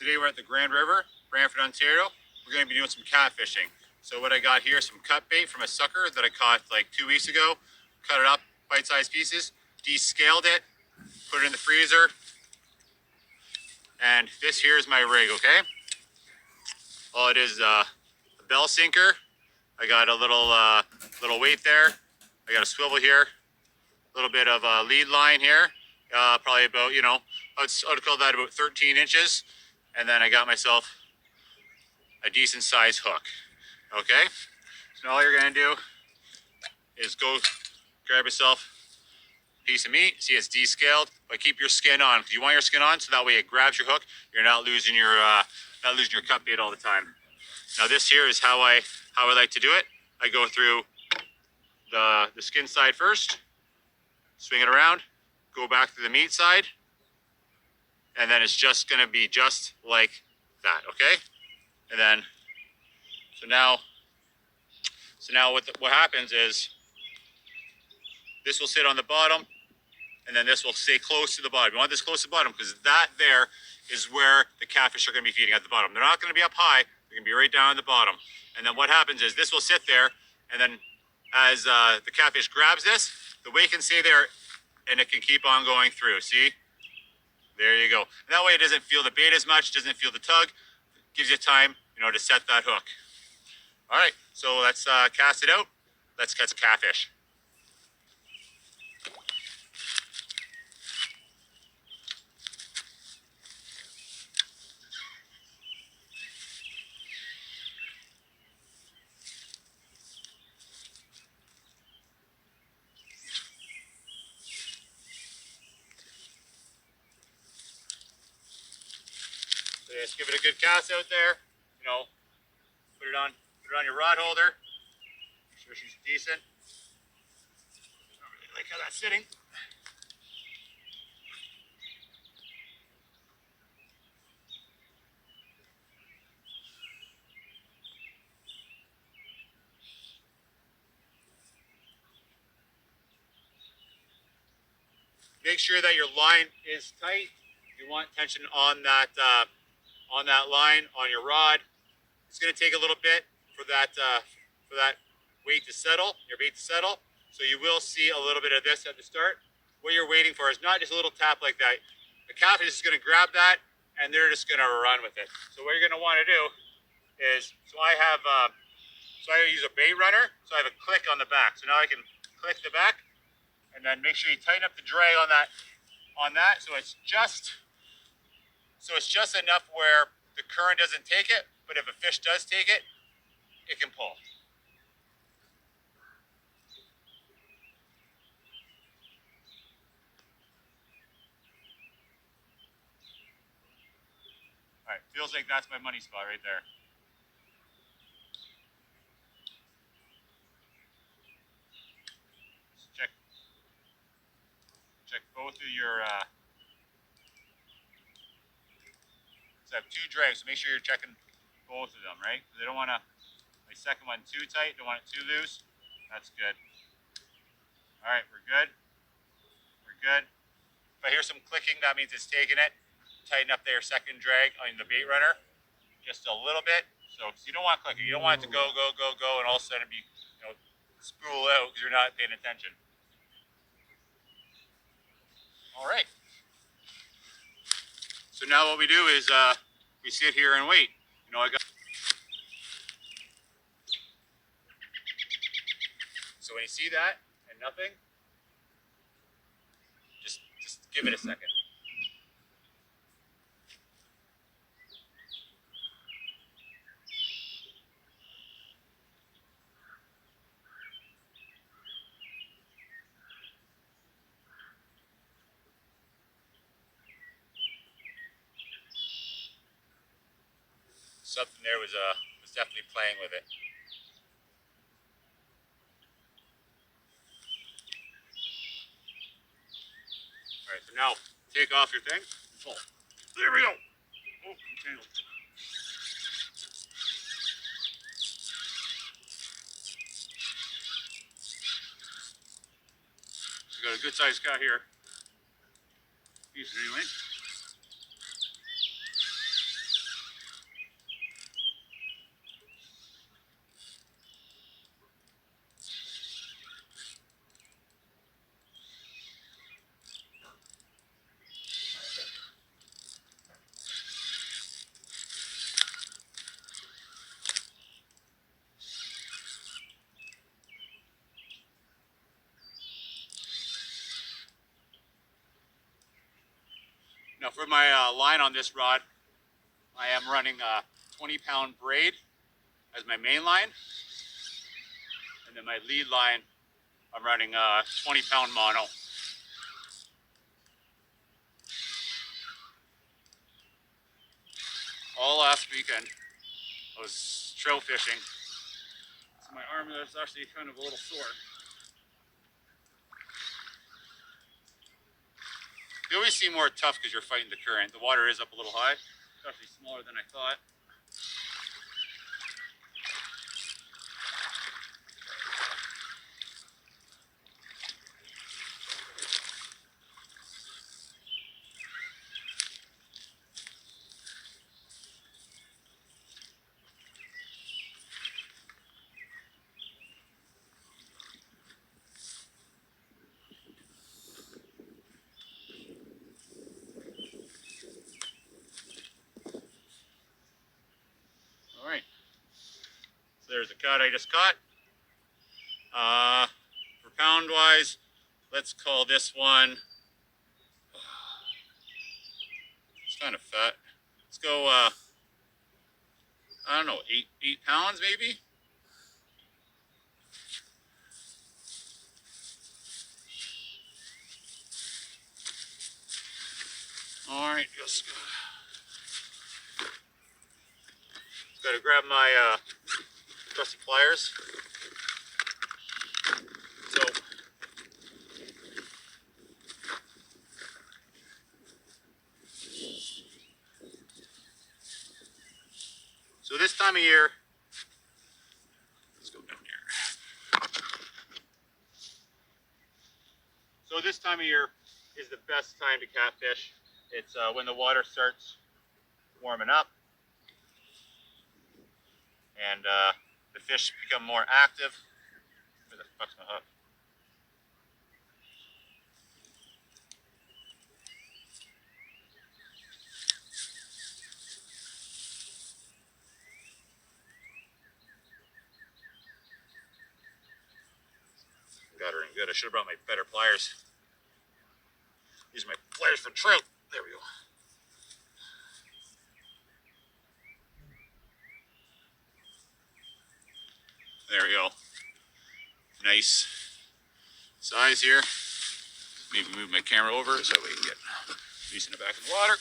Today we're at the Grand River, Brantford, Ontario. We're going to be doing some catfishing. So what I got here is some cutbait from a sucker that I caught like 2 weeks ago. Cut it up, bite-sized pieces, descaled it, put it in the freezer, and this here is my rig, okay? All it is a bell sinker. I got a little weight there. I got a swivel here, a little bit of a lead line here, probably about, I'd call that about 13 inches. And then I got myself a decent size hook, okay? So all you're gonna do is go grab yourself a piece of meat. See, it's descaled, but keep your skin on, because you want your skin on so that way it grabs your hook. You're not losing your cut bait all the time. Now this here is how I like to do it. I go through the skin side first, swing it around, go back to the meat side, and then it's just gonna be just like that, okay? And then, so now what happens is this will sit on the bottom, and then this will stay close to the bottom. You want this close to the bottom because that there is where the catfish are going to be feeding, at the bottom. They're not going to be up high. They're going to be right down at the bottom. And then what happens is this will sit there, and then as the catfish grabs this, the weight can stay there, and it can keep on going through. See? There you go. And that way it doesn't feel the bait as much, doesn't feel the tug. It gives you time, to set that hook. All right, so let's cast it out. Let's catch a catfish. So just give it a good cast out there. Put it on your rod holder. Make sure she's decent. I don't really like how that's sitting. Make sure that your line is tight. You want tension on that line on your rod. It's going to take a little bit for that weight to settle, your bait to settle. So you will see a little bit of this at the start. What you're waiting for is not just a little tap like that. The catfish is going to grab that, and they're just going to run with it. So what you're going to want to do is, I use a bait runner, so I have a click on the back. So now I can click the back, and then make sure you tighten up the drag on that. So it's just enough where the current doesn't take it, but if a fish does take it, it can pull. All right, feels like that's my money spot right there. Check both of your. So I have 2 drags, so make sure you're checking both of them, right? Because I don't want to. My second one too tight. Don't want it too loose. That's good. All right, we're good. We're good. If I hear some clicking, that means it's taking it. Tighten up their second drag on the bait runner, just a little bit. So you don't want clicking. You don't want it to go, and all of a sudden be, spool out because you're not paying attention. All right. So now what we do is we sit here and wait. So when you see that and nothing, just give it a second. Something there was definitely playing with it. All right, so now take off your thing and pull. There we go. Oh, I'm tangled. We got a good sized cut here. Decent anyway. Now for my line on this rod, I am running a 20-pound braid as my main line. And then my lead line, I'm running a 20-pound mono. All last weekend, I was trout fishing. So my arm is actually kind of a little sore. You always seem more tough because you're fighting the current. The water is up a little high. It's actually smaller than I thought. All right. So there's a cut I just caught. For pound wise, let's call this one, it's kind of fat. Let's go, I don't know, 8 pounds maybe? All right, just gotta grab my trusty pliers. So this time of year, let's go down here. So this time of year is the best time to catfish. It's when the water starts warming up and the fish become more active. Where the fuck's my hook? Got her in good. I should have brought my better pliers. These are my pliers for trout. There we go. There we go. Nice size here. Maybe move my camera over so we can get decent back in the water.